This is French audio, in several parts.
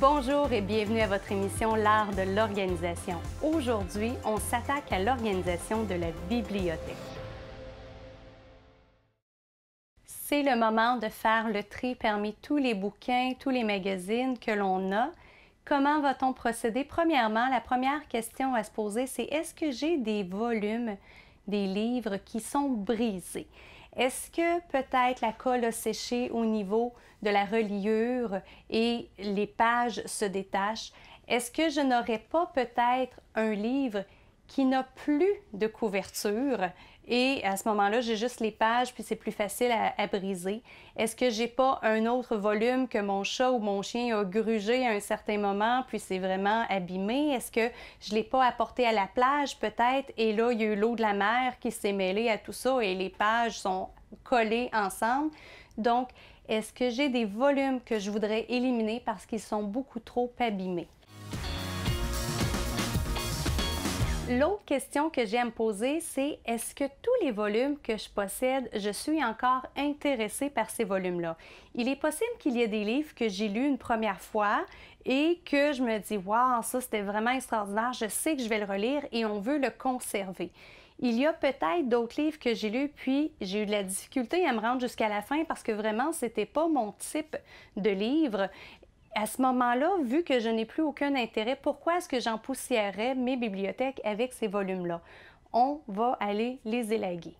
Bonjour et bienvenue à votre émission L'art de l'organisation. Aujourd'hui, on s'attaque à l'organisation de la bibliothèque. C'est le moment de faire le tri parmi tous les bouquins, tous les magazines que l'on a. Comment va-t-on procéder? Premièrement, la première question à se poser, c'est est-ce que j'ai des volumes, des livres qui sont brisés? Est-ce que peut-être la colle a séché au niveau de la reliure et les pages se détachent? Est-ce que je n'aurais pas peut-être un livre qui n'a plus de couverture et à ce moment-là, j'ai juste les pages puis c'est plus facile à briser? Est-ce que j'ai pas un autre volume que mon chat ou mon chien a grugé à un certain moment puis c'est vraiment abîmé? Est-ce que je l'ai pas apporté à la plage peut-être et là, il y a eu l'eau de la mer qui s'est mêlée à tout ça et les pages sont collées ensemble? Donc, est-ce que j'ai des volumes que je voudrais éliminer parce qu'ils sont beaucoup trop abîmés? L'autre question que j'ai à me poser, c'est est-ce que tous les volumes que je possède, je suis encore intéressée par ces volumes-là? Il est possible qu'il y ait des livres que j'ai lus une première fois et que je me dis « Wow, ça c'était vraiment extraordinaire, je sais que je vais le relire et on veut le conserver ». Il y a peut-être d'autres livres que j'ai lus, puis j'ai eu de la difficulté à me rendre jusqu'à la fin parce que vraiment, c'était pas mon type de livre. À ce moment-là, vu que je n'ai plus aucun intérêt, pourquoi est-ce que j'empoussiérerais mes bibliothèques avec ces volumes-là? On va aller les élaguer.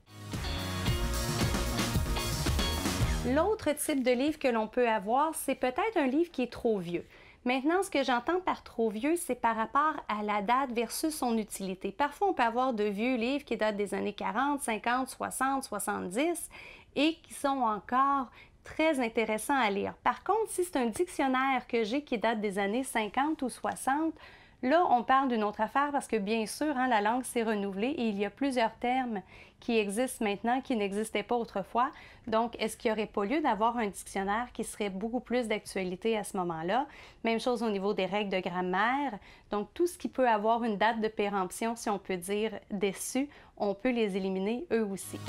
L'autre type de livre que l'on peut avoir, c'est peut-être un livre qui est trop vieux. Maintenant, ce que j'entends par trop vieux, c'est par rapport à la date versus son utilité. Parfois, on peut avoir de vieux livres qui datent des années 40, 50, 60, 70 et qui sont encore très intéressants à lire. Par contre, si c'est un dictionnaire que j'ai qui date des années 50 ou 60, là, on parle d'une autre affaire parce que bien sûr, la langue s'est renouvelée et il y a plusieurs termes qui existent maintenant qui n'existaient pas autrefois. Donc, est-ce qu'il n'y aurait pas lieu d'avoir un dictionnaire qui serait beaucoup plus d'actualité à ce moment-là? Même chose au niveau des règles de grammaire. Donc, tout ce qui peut avoir une date de péremption, si on peut dire, dessus, on peut les éliminer eux aussi.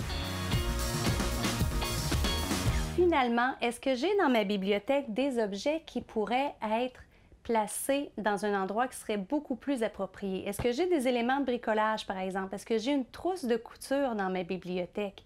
Finalement, est-ce que j'ai dans ma bibliothèque des objets qui pourraient être placés dans un endroit qui serait beaucoup plus approprié? Est-ce que j'ai des éléments de bricolage, par exemple? Est-ce que j'ai une trousse de couture dans ma bibliothèque?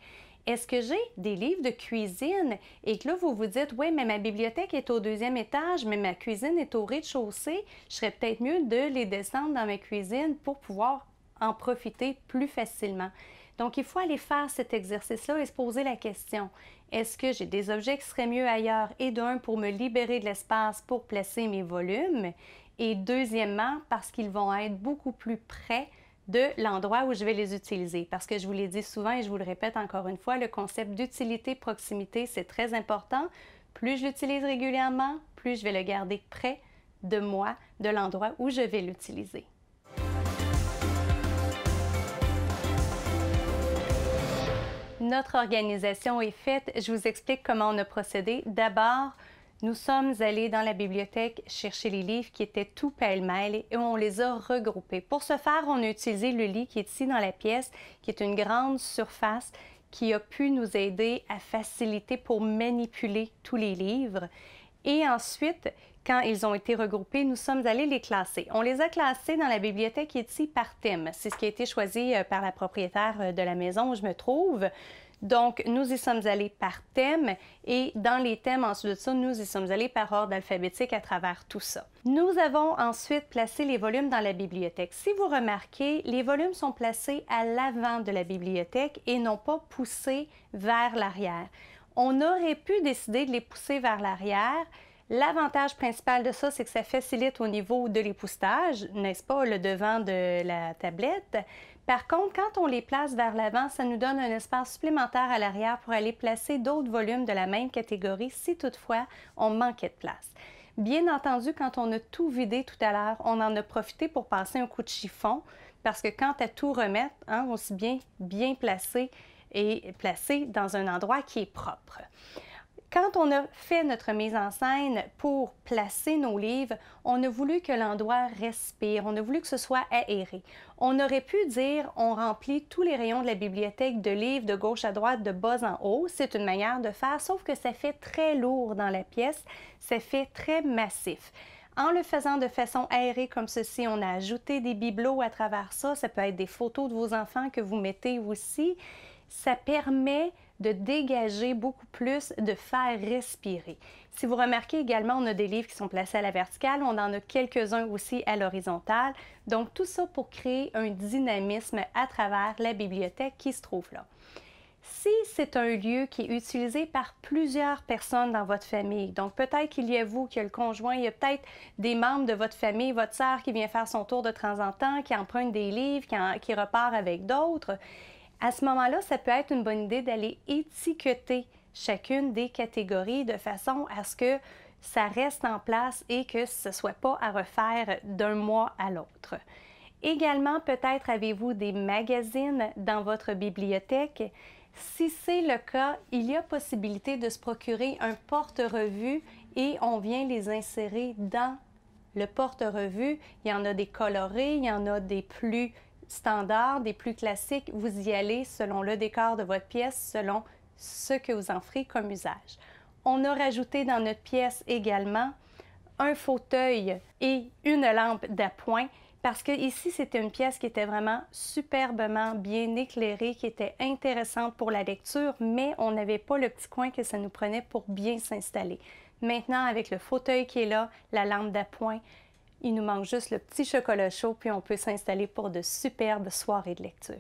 Est-ce que j'ai des livres de cuisine et que là, vous vous dites, oui, mais ma bibliothèque est au deuxième étage, mais ma cuisine est au rez-de-chaussée. Je serais peut-être mieux de les descendre dans ma cuisine pour pouvoir en profiter plus facilement. Donc, il faut aller faire cet exercice-là et se poser la question, est-ce que j'ai des objets qui seraient mieux ailleurs? Et d'un, pour me libérer de l'espace pour placer mes volumes. Et deuxièmement, parce qu'ils vont être beaucoup plus près de l'endroit où je vais les utiliser. Parce que je vous l'ai dit souvent et je vous le répète encore une fois, le concept d'utilité-proximité, c'est très important. Plus je l'utilise régulièrement, plus je vais le garder près de moi, de l'endroit où je vais l'utiliser. Notre organisation est faite. Je vous explique comment on a procédé. D'abord, nous sommes allés dans la bibliothèque chercher les livres qui étaient tout pêle-mêle et on les a regroupés. Pour ce faire, on a utilisé le lit qui est ici dans la pièce, qui est une grande surface qui a pu nous aider à faciliter pour manipuler tous les livres. Et ensuite, quand ils ont été regroupés, nous sommes allés les classer. On les a classés dans la bibliothèque qui est ici par thème. C'est ce qui a été choisi par la propriétaire de la maison où je me trouve. Donc, nous y sommes allés par thème et dans les thèmes, ensuite de ça, nous y sommes allés par ordre alphabétique à travers tout ça. Nous avons ensuite placé les volumes dans la bibliothèque. Si vous remarquez, les volumes sont placés à l'avant de la bibliothèque et non pas poussés vers l'arrière. On aurait pu décider de les pousser vers l'arrière. L'avantage principal de ça, c'est que ça facilite au niveau de l'époussetage, n'est-ce pas, le devant de la tablette. Par contre, quand on les place vers l'avant, ça nous donne un espace supplémentaire à l'arrière pour aller placer d'autres volumes de la même catégorie si toutefois on manquait de place. Bien entendu, quand on a tout vidé tout à l'heure, on en a profité pour passer un coup de chiffon parce que quand à tout remettre, aussi bien placé et placé dans un endroit qui est propre. Quand on a fait notre mise en scène pour placer nos livres, on a voulu que l'endroit respire, on a voulu que ce soit aéré. On aurait pu dire on remplit tous les rayons de la bibliothèque de livres de gauche à droite, de bas en haut. C'est une manière de faire, sauf que ça fait très lourd dans la pièce, ça fait très massif. En le faisant de façon aérée comme ceci, on a ajouté des bibelots à travers ça. Ça peut être des photos de vos enfants que vous mettez aussi. Ça permet de dégager beaucoup plus, de faire respirer. Si vous remarquez également, on a des livres qui sont placés à la verticale, on en a quelques-uns aussi à l'horizontale. Donc tout ça pour créer un dynamisme à travers la bibliothèque qui se trouve là. Si c'est un lieu qui est utilisé par plusieurs personnes dans votre famille, donc peut-être qu'il y a vous, qu'il y a le conjoint, il y a peut-être des membres de votre famille, votre sœur qui vient faire son tour de temps en temps, qui emprunte des livres, qui repart avec d'autres, à ce moment-là, ça peut être une bonne idée d'aller étiqueter chacune des catégories de façon à ce que ça reste en place et que ce ne soit pas à refaire d'un mois à l'autre. Également, peut-être avez-vous des magazines dans votre bibliothèque. Si c'est le cas, il y a possibilité de se procurer un porte-revue et on vient les insérer dans le porte-revue. Il y en a des colorés, il y en a des plus standards, des plus classiques. Vous y allez selon le décor de votre pièce, selon ce que vous en ferez comme usage. On a rajouté dans notre pièce également un fauteuil et une lampe d'appoint parce que ici, c'était une pièce qui était vraiment superbement bien éclairée, qui était intéressante pour la lecture, mais on n'avait pas le petit coin que ça nous prenait pour bien s'installer. Maintenant, avec le fauteuil qui est là, la lampe d'appoint, il nous manque juste le petit chocolat chaud, puis on peut s'installer pour de superbes soirées de lecture.